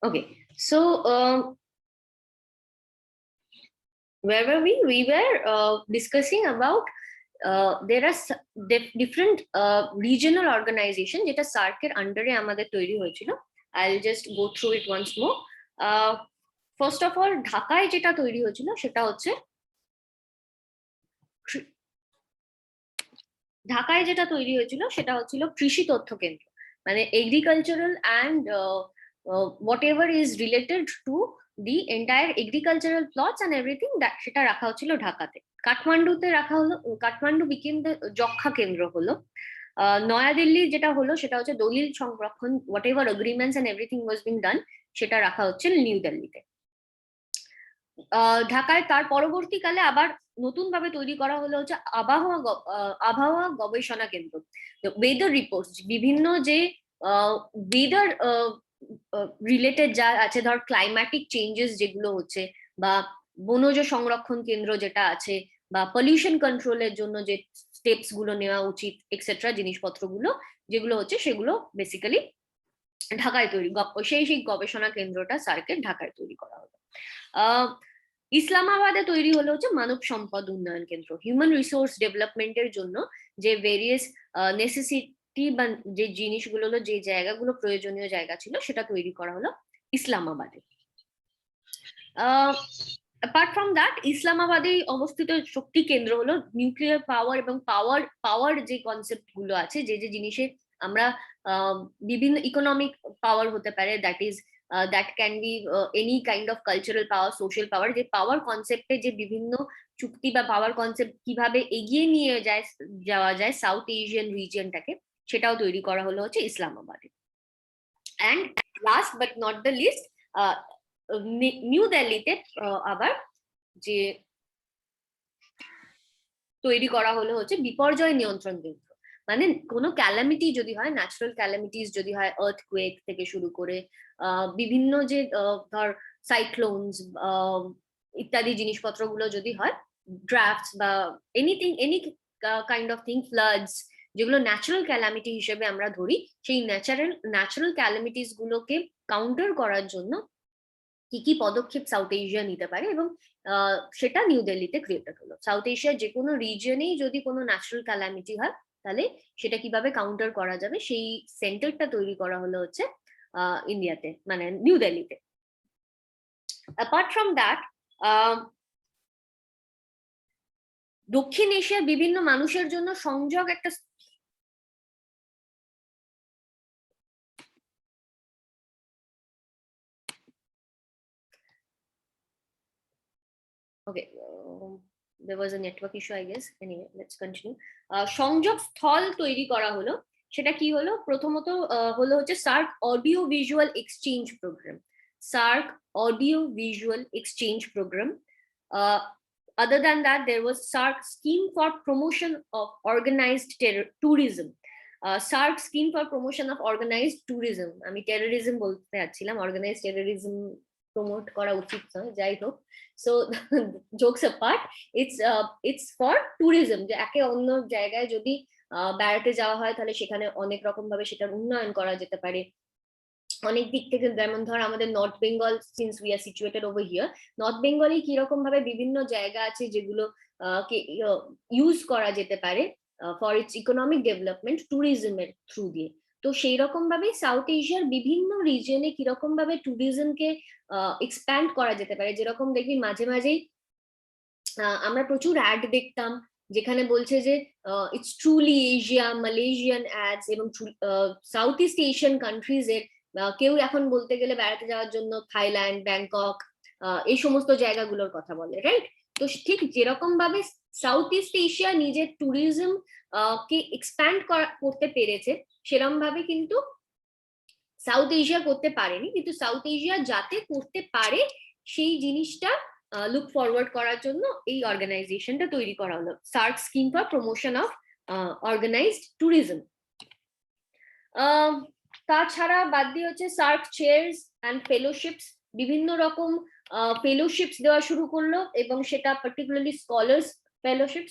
Okay, so where were we? We were discussing about there are different regional organization যেটা সার্কের আন্ডারে আমাদের তৈরি হয়েছিল. I'll just go through it once more. First of all, ঢাকায় যেটা তৈরি হয়েছিল সেটা হচ্ছে কৃষি তথ্য কেন্দ্র, মানে agricultural and whatever is related to the entire agricultural plots and everything, that সেটা রাখা হচ্ছিল ঢাকাতে. কাঠমান্ডুতে রাখা হলো, কাঠমান্ডু became the যক্ষা কেন্দ্র হলো. নয়াদিল্লি যেটা হলো সেটা হচ্ছে দলিল সংরক্ষণ, whatever agreements and everything was being done, সেটা রাখা হচ্ছে নিউ দিল্লিতে. ঢাকায় তার পরবর্তীকালে আবার নতুন ভাবে তৈরি করা হলো হচ্ছে আবহাওয়া গবেষণা কেন্দ্র, ওয়েদার রিপোর্টস, বিভিন্ন যে ওয়েদার রিলেটেড যা আছে, ধর ক্লাইম্যাটিক চেঞ্জেস যেগুলো হচ্ছে, বা বনজ সংরক্ষণ কেন্দ্র যেটা আছে, বা পলিউশন কন্ট্রোলের জন্য যে স্টেপস গুলো নেওয়া উচিত এক্সেট্রা জিনিসপত্রগুলো যেগুলো হচ্ছে, সেগুলো বেসিক্যালি ঢাকায় তৈরি, সেই গবেষণা কেন্দ্রটা সার্কের ঢাকায় তৈরি করা হলো. ইসলামাবাদে তৈরি হলো হচ্ছে মানব সম্পদ উন্নয়ন কেন্দ্র, হিউম্যান রিসোর্স ডেভেলপমেন্টের জন্য যে ভেরিয়াস নেসেসিটি বা যে জিনিসগুলো হলো, যে জায়গাগুলো প্রয়োজনীয় জায়গা ছিল, সেটা তৈরি করা হলো ইসলামাবাদে. অ্যাপার্ট ফ্রম দ্যাট, ইসলামাবাদে অবস্থিত শক্তি কেন্দ্র হলো নিউক্লিয়ার পাওয়ার এবং পাওয়ার যে কনসেপ্ট গুলো আছে, যে যে জিনিসের আমরা বিভিন্ন ইকোনমিক পাওয়ার হতে পারে, that can be any kind of cultural power, social power, যে পাওয়ার কনসেপ্টে যে বিভিন্ন চুক্তি বা পাওয়ার কনসেপ্ট কিভাবে এগিয়ে নিয়ে যাওয়া যায় সাউথ এশিয়ান রিজিয়নটাকে, সেটাও তৈরি করা হলো হচ্ছে ইসলামাবাদে. And last but not the least, নিউ দিল্লিতে আবার যে তৈরি করা হলো হচ্ছে বিপর্যয় নিয়ন্ত্রণ কেন্দ্র, মানে কোনো ক্যালামিটি যদি হয়, ন্যাচারাল ক্যালামিটিস যদি হয়, আর্থকুয়েক থেকে শুরু করে বিভিন্ন যে ধর সাইক্লোনস ইত্যাদি জিনিসপত্রগুলো যদি হয়, ড্রাফটস বা anything, any kind of thing, floods, যেগুলো ন্যাচারাল ক্যালামিটি হিসেবে আমরা ধরি, সেই ন্যাচারাল ক্যালামিটিস গুলোকে কাউন্টার করার জন্য কি কি পদক্ষেপ সাউথ এশিয়া নিতে পারে, এবং সেটা নিউ দিল্লিতে ক্রিয়েটেড হলো. সাউথ এশিয়ার যে কোনো রিজিয়নেই যদি কোনো ন্যাচারাল ক্যালামিটি হয়, তাহলে সেটা কিভাবে কাউন্টার করা যাবে, সেই সেন্টারটা তৈরি করা হলো হচ্ছে ইন্ডিয়াতে, মানে নিউ দিল্লিতে. অ্যাপার্ট ফ্রম দ্যাট, দক্ষিণ এশিয়ার বিভিন্ন মানুষের জন্য সংযোগ একটা Okay, there was a network issue, I guess. Anyway, let's continue. সংযোগ স্থল তৈরি করা হলো, সেটা কি হলো? প্রথমত হলো হচ্ছে SAARC audio visual exchange programme. SAARC audio visual exchange programme. Other than that, there was SARC scheme for promotion of organized tourism. SARC scheme for promotion of organized tourism. আমি টেরোরিজম বলতে যাচ্ছিলাম, অর্গানাইজড টেরোরিজম প্রমোট করা উচিত নয়, যাই হোক. So jokes apart, it's for tourism, যে একে অন্য জায়গায় যদি বেড়াতে যাওয়া হয়, তাহলে সেখানে অনেক রকম ভাবে সেটার উন্নয়ন করা যেতে পারে অনেক দিক থেকে. যেমন ধর আমাদের north Bengal, since we are situated over here, north বেঙ্গলে কিরকম ভাবে বিভিন্ন জায়গা আছে যেগুলো ইউজ করা যেতে পারে ফর ইটস ইকোনমিক ডেভেলপমেন্ট ট্যুরিজমের থ্রু দিয়ে. তো সেই রকম ভাবে সাউথ এশিয়ার বিভিন্ন রিজনে কিরকম ভাবে ট্যুরিজমকে এক্সপ্যান্ড করা যেতে পারে. যেরকম দেখবি মাঝে মাঝেই আমরা প্রচুর অ্যাড দেখতাম যেখানে বলছে যে it's truly Asia, Malaysian ads, এবং সাউথ ইস্ট এশিয়ান কান্ট্রিজ এর কেউ এখন বলতে গেলে বেড়াতে যাওয়ার জন্য থাইল্যান্ড, ব্যাংকক, এই সমস্ত জায়গাগুলোর কথা বলে, রাইট? তো ঠিক যেরকম ভাবে সাউথ ইস্ট এশিয়া নিজের ট্যুরিজম কে এক্সপ্যান্ড করতে পেরেছে, সেরকম ভাবে কিন্তু সাউথ এশিয়া করতে পারেনি. কিন্তু সাউথ এশিয়া যাতে করতে পারে সেই জিনিসটা লুক ফরওয়ার্ড করার জন্য এই অর্গানাইজেশনটা তৈরি করা হলো, SAARC scheme for promotion of organised tourism. তাছাড়া বাদ দিয়ে হচ্ছে সার্ক চেয়ার্স অ্যান্ড ফেলোশিপস, বিভিন্ন রকম ফেলোশিপস দেওয়া শুরু করলো, এবং সেটা পার্টিকুলারলি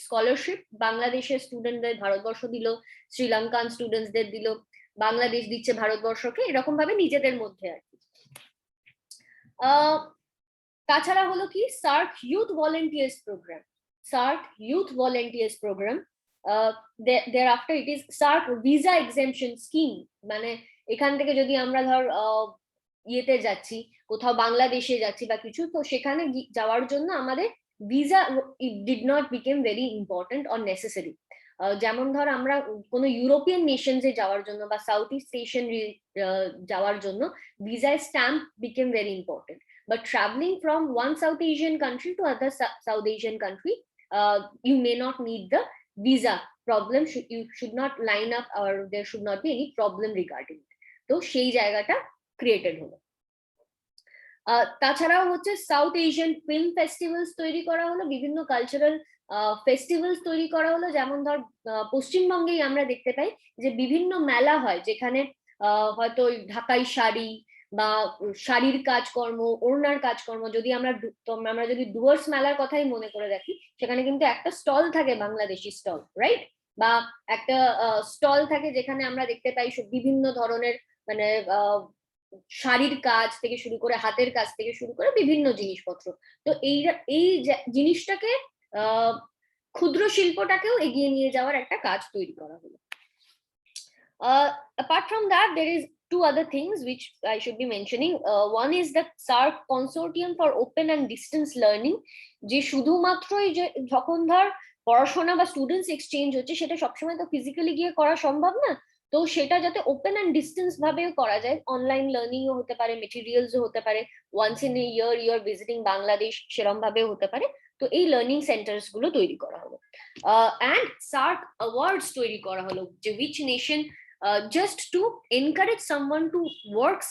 স্কলারশিপ বাংলাদেশের স্টুডেন্টদের ভারতবর্ষ দিল, শ্রীলঙ্কান স্টুডেন্টসদের দিল, বাংলাদেশ দিচ্ছে ভারতবর্ষকে, এরকম ভাবে নিজেদের মধ্যে আর কি. তাছাড়া হলো কি SAARC youth volunteers programme, SAARC youth volunteers programme, thereafter it is SAARC visa exemption scheme, মানে এখান থেকে যদি আমরা ধর ইয়েতে যাচ্ছি, কোথাও বাংলাদেশে যাচ্ছি বা কিছু, তো সেখানে যাওয়ার জন্য আমাদের visa it did not became very important or necessary. যেমন ধর আমরা কোনো ইউরোপিয়ান নেশনসে যাওয়ার জন্য বা সাউথ ইস্ট এশিয়ান যাওয়ার জন্য visa stamp became very important, but traveling from one South Asian country to other South Asian country, you may not need the visa problem, you should not line up or there should not be any problem regarding it. তো সেই জায়গাটা created হলো। তাছাড়াও হচ্ছে south Asian film festivals তৈরি করা হলো, বিভিন্ন কালচারাল ফেস্টিভ্যালস তৈরি করা হলো। যেমন ধর পশ্চিমবঙ্গেই আমরা দেখতে পাই যে বিভিন্ন মেলা হয়, যেখানে হয়তো ঢাকাই শাড়ি বা শাড়ির কাজকর্ম, ওড়নার কাজকর্ম, যদি আমরা যদি ডুয়ার্স মেলার কথাই মনে করে দেখি, সেখানে কিন্তু একটা স্টল থাকে, বাংলাদেশি স্টল, রাইট? বা একটা স্টল থাকে যেখানে আমরা দেখতে পাই বিভিন্ন ধরনের মানে শাড়ির কাজ থেকে শুরু করে, হাতের কাজ থেকে শুরু করে বিভিন্ন জিনিসপত্র। তো এই জিনিসটাকে ক্ষুদ্র শিল্পটাকেও এগিয়ে নিয়ে যাওয়ার একটা কাজ তৈরি করা হলো। Apart from that, there is two other things which I should be mentioning. One is the SARC Consortium for Open and Distance Learning, যে শুধুমাত্রই যে যখন ধর পড়াশোনা বা স্টুডেন্টস এক্সচেঞ্জ হচ্ছে, সেটা সবসময় তো ফিজিক্যালি গিয়ে করা সম্ভব না, তো সেটা যাতে ওপেন অ্যান্ড ডিস্টেন্স ভাবেও করা যায়, অনলাইন লার্নিংও হতে পারে, মেটেরিয়ালসও হতে পারে, once in a year you are visiting Bangladesh, সেরকম ভাবেও হতে পারে। তো এই লার্নিং সেন্টার্স গুলো তৈরি করা হলো। অ্যান্ড সার্ক অ্যাওয়ার্ডস তৈরি করা হলো, যে which nation just to encourage someone to work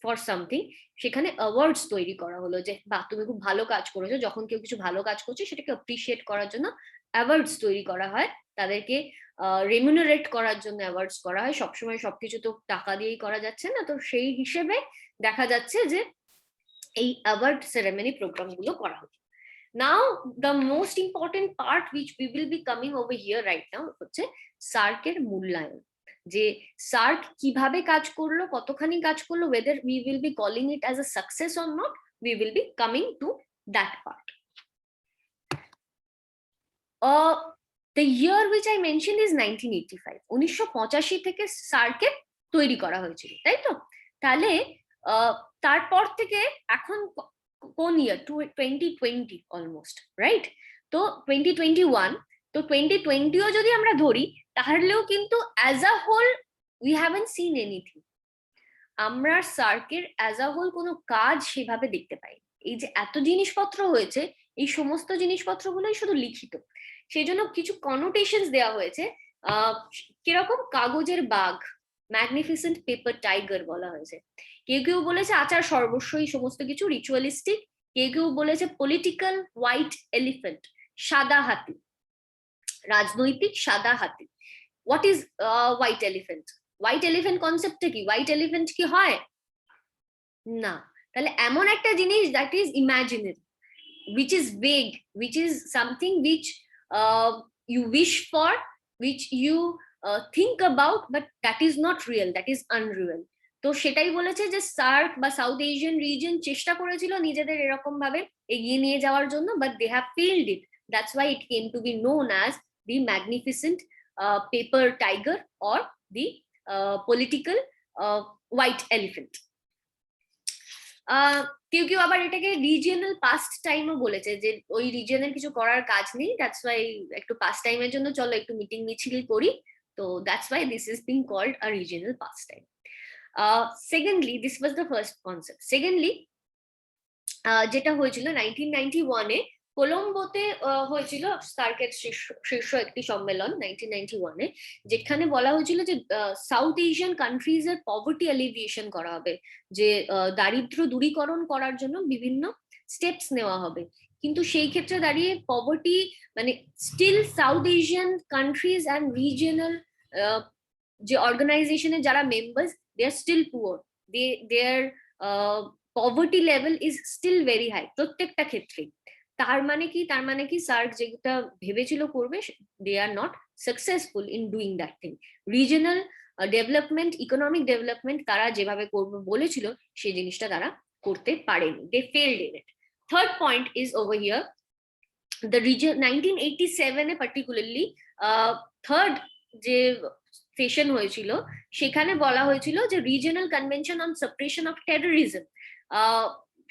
for something, সেখানে অ্যাওয়ার্ডস তৈরি করা হলো, যে বাহ তুমি খুব ভালো কাজ করেছো। যখন কেউ কিছু ভালো কাজ করছে সেটাকে অ্যাপ্রিসিয়েট করার জন্য অ্যাওয়ার্ডস তৈরি করা হয়, তাদেরকে রেমুনারেট করার জন্য অ্যাওয়ার্ডস করা হয়। সবসময় সবকিছু তো টাকা দিয়েই করা যাচ্ছে না, তো সেই হিসেবে দেখা যাচ্ছে যে এই অ্যাওয়ার্ড সেরেমনি প্রোগ্রাম গুলো করা হচ্ছে। Now the most important part which we will be coming over here right now হচ্ছে সার্কের মূল্যায়ন, যে সার্ক কিভাবে কাজ করলো, কতখানি কাজ করলো, whether we will be calling it as a success or not, we will be coming to that part. The year which I mentioned is 1985. 1985 থেকে সার্কে তৈরি করা হয়েছিল, তাই তো? তাহলে তারপর থেকে এখন কোন ইয়ার? 2020 অলমোস্ট, রাইট? তো 2021, তো 2020ও যদি আমরা ধরি, তাহলেও কিন্তু as a whole we haven't seen anything. আমরা সার্কের অ্যাজ আ হোল কোনো কাজ সেভাবে দেখতে পাই। এই যে এত জিনিসপত্র হয়েছে, এই সমস্ত জিনিসপত্রগুলোই শুধু লিখিত, সেই জন্য কিছু কনোটেশনস দেওয়া হয়েছে। কিরকম? কাগজের বাঘ, ম্যাগনিফিসেন্ট পেপার টাইগার বলা হয়েছে। কেউ কেউ বলেছে আচার সর্বস্বই, সমস্ত কিছু রিচুয়ালিস্টিক। কেউ কেউ বলেছে পলিটিক্যাল হোয়াইট এলিফেন্ট, সাদা হাতি, রাজনৈতিক সাদা হাতি। What is white elephant? White elephant কনসেপ্টটা কি? হোয়াইট এলিফেন্ট কি হয়? না। তাহলে এমন একটা জিনিস that is imaginary, which is vague, which is something which you wish for, which you think about, but that is not real, that is unreal. তো সেটাই বলেছে যে সার্ক বা সাউথ এশিয়ান রিজন চেষ্টা করেছিল নিজেদের এরকম ভাবে এগিয়ে নিয়ে যাওয়ার জন্য, but they have failed it. That's why it came to be known as the magnificent paper tiger or the political white elephant. কেউ কেউ আবার এটাকে রিজিয়নাল পাস্ট টাইমও বলেছে, যে ওই রিজিয়নের কিছু করার কাজ নেই, দ্যাটস ওয়াই একটু পাস্ট টাইমের জন্য চলো একটু মিটিং মিছিল করি, তো that's why this is being called a regional pastime. Secondly, this was the first concept. Secondly, যেটা হয়েছিল 1991-এ কোলম্বোতে হয়েছিল সার্কের শীর্ষ একটি সম্মেলন 1991-এ, যেখানে বলা হয়েছিল যে সাউথ এশিয়ান কান্ট্রিজ এর পভার্টি এলিভিয়েশন করা হবে, যে দারিদ্র দূরীকরণ করার জন্য বিভিন্ন স্টেপস নেওয়া হবে। কিন্তু সেই ক্ষেত্রে দাঁড়িয়ে পভার্টি মানে still South Asian countries and regional যে অর্গানাইজেশনের যারা members, they are still poor, their poverty level is still very high প্রত্যেকটা ক্ষেত্রে। তার মানে কি? তার মানে কি সার্ক যেটা ভেবেছিল করবে, they are not successful in doing that thing. Regional development, economic development তারা যেভাবে করবে বলেছিল, সেই জিনিসটা তারা করতে পারেনি, they failed in it. Third point is over here, the region 1987 A particularly third যে সেশন হয়েছিল সেখানে বলা হয়েছিল যে regional convention on suppression of terrorism,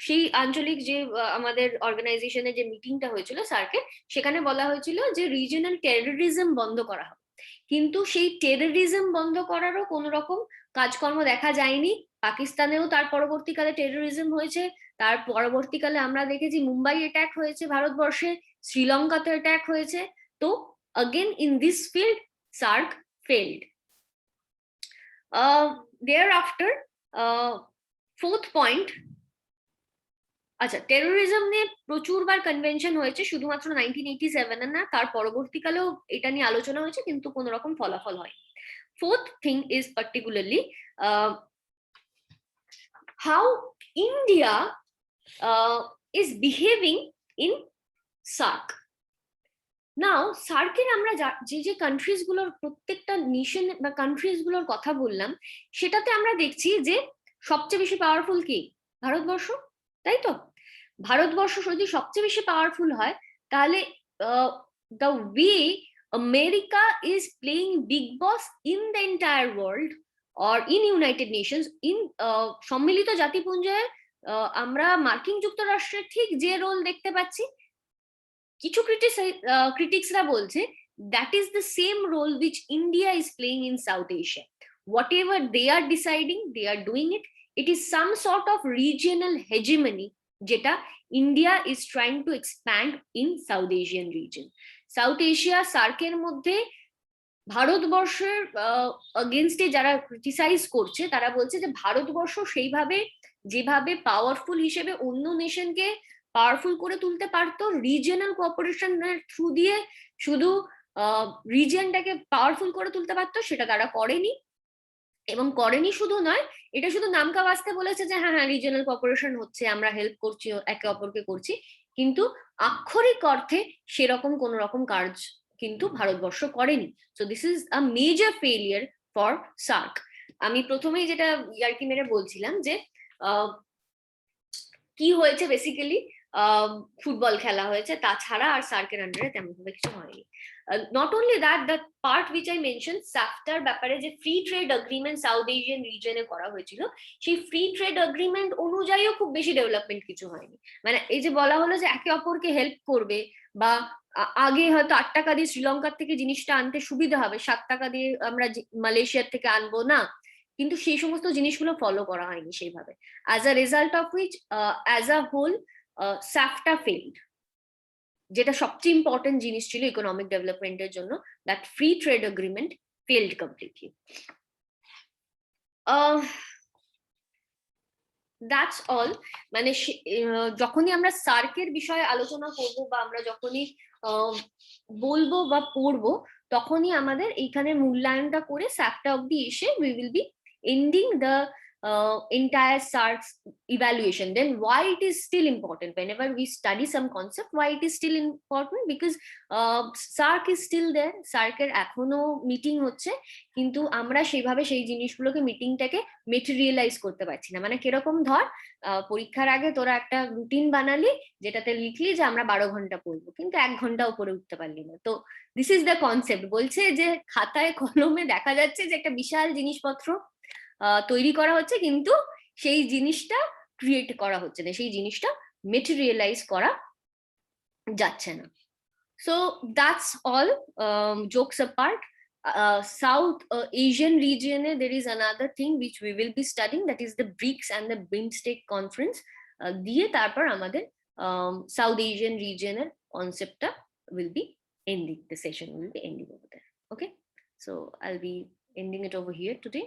সেই আঞ্চলিক যে আমাদের অর্গানাইজেশনে যে মিটিংটা হয়েছিল সার্কের, সেখানে বলা হয়েছিল যে রিজিওনাল টেররিজম বন্ধ করা হবে, কিন্তু সেই টেররিজম বন্ধ করারও কোনো রকম কাজকর্ম দেখা যায়নি। পাকিস্তানেও তার পরবর্তীকালে টেররিজম হয়েছে, তার পরবর্তীকালে আমরা দেখেছি মুম্বাই অ্যাটাক হয়েছে ভারতবর্ষে, শ্রীলঙ্কাতে অ্যাটাক হয়েছে। তো again in this field SARC failed. Thereafter fourth point, আচ্ছা টেরোরিজম নিয়ে প্রচুরবার কনভেনশন হয়েছে, শুধুমাত্র 1987 এ না, তার পরবর্তীকালেও এটা নিয়ে আলোচনা হয়েছে, কিন্তু কোনো রকম ফলাফল হয়। Fourth thing is particularly how India is behaving in SARC. নাও সার্কের আমরা যে যে কান্ট্রিজ গুলোর প্রত্যেকটা নেশন বা কান্ট্রিজ গুলোর কথা বললাম, সেটাতে আমরা দেখছি যে সবচেয়ে বেশি পাওয়ারফুল কি? ভারতবর্ষ, তাই তো? ভারতবর্ষ যদি সবচেয়ে বেশি পাওয়ারফুল হয়, তাহলে the way America is playing big boss in the entire world or in United Nations, in সম্মিলিত জাতিপুঞ্জে আমরা মার্কিন যুক্তরাষ্ট্রের ঠিক যে রোল দেখতে পাচ্ছি, কিছু ক্রিটিক্সরা বলছে that is the same role which India is playing in South Asia. Whatever they are deciding, they are doing it. It is some sort of regional hegemony যেটা India is trying to expand in South Asian region. South Asia সার্কের মধ্যে ভারতবর্ষের এগেইনস্টে যারা criticise করছে, তারা বলছে যে ভারতবর্ষ সেইভাবে যেভাবে পাওয়ারফুল হিসেবে অন্য নেশনকে পাওয়ারফুল করে তুলতে পারতো রিজিয়নাল কোঅপারেশনের থ্রু দিয়ে, শুধু রিজিয়নটাকে পাওয়ারফুল করে তুলতে পারতো, সেটা তারা করেনি। এবং করেনি শুধু নয়, এটা শুধু নামকা বাস্তে বলেছে যে হ্যাঁ হ্যাঁ রিজিয়নাল কোঅপারেশন হচ্ছে, আমরা হেল্প করছি, একে অপরকে করছি, কিন্তু আক্ষরিক অর্থে সেরকম কোন রকম কাজ কিন্তু ভারতবর্ষ করেনি। So this is a major failure for SAARC. আমি প্রথমেই যেটা ইয়ার্কি মেরে বলছিলাম যে কি হয়েছে, বেসিক্যালি ফুটবল খেলা হয়েছে, তাছাড়া আর সার্কের আন্ডারে তেমন ভাবে কিছু হয়নি। Not only that, the part which I mention সাফটার ব্যাপারে যে free trade agreement South Asian রিজনে করা হয়েছিল, সেই ফ্রি ট্রেড এগ্রিমেন্ট অনুযায়ীও খুব বেশি ডেভেলপমেন্ট কিছু হয়নি। মানে এই যে বলা হলো যে একে অপরকে হেল্প করবে, বা আগে হয়তো 8 টাকা দিয়ে শ্রীলঙ্কার থেকে জিনিসটা আনতে সুবিধা হবে, 7 টাকা দিয়ে আমরা মালয়েশিয়ার থেকে আনবো না, কিন্তু সেই সমস্ত জিনিসগুলো ফলো করা হয়নি সেইভাবে। As a result of which as a whole SAFTA failed, যেটা সবচেয়ে ইম্পর্টেন্ট জিনিস ছিল ইকোনমিক ডেভেলপমেন্টের জন্য, that free trade agreement failed completely. That's all. মানে যখনই আমরা সার্কের বিষয়ে আলোচনা করব বা আমরা যখনই বলবো বা পড়বো, তখনই আমাদের এইখানে মূল্যায়নটা করে সাফটা অব্দি এসে we will be ending the entire SARC's evaluation. Then why it is still important whenever we study some concept, why it is still important, because SARC is still there, SARC এর এখনো মিটিং হচ্ছে, কিন্তু আমরা সেইভাবে সেই জিনিসগুলোকে মিটিংটাকে materialise করতে পারছি না। মানে কিরকম, ধর পরীক্ষার আগে তোরা একটা রুটিন বানালি, যেটাতে লিখলি যে আমরা 12 ঘন্টা পড়বো, কিন্তু 1 ঘন্টা উপরে উঠতে পারলি না। তো দিস ইজ দ্য কনসেপ্ট। বলছে যে খাতায় কলমে দেখা যাচ্ছে যে একটা বিশাল জিনিসপত্র তৈরি করা হচ্ছে, কিন্তু সেই জিনিসটা ক্রিয়েট করা হচ্ছে না, সেই জিনিসটা মেটেরিয়ালাইজ করা যাচ্ছে না। So that's all, jokes apart. South Asian region there is another thing which we will be studying, that is the BRICS and the BIMSTEC conference. দিয়ে তারপর আমাদের South Asian region এর কনসেপ্টটা will be ending, the session will be ending over there. Okay, so I'll be ending it over here today.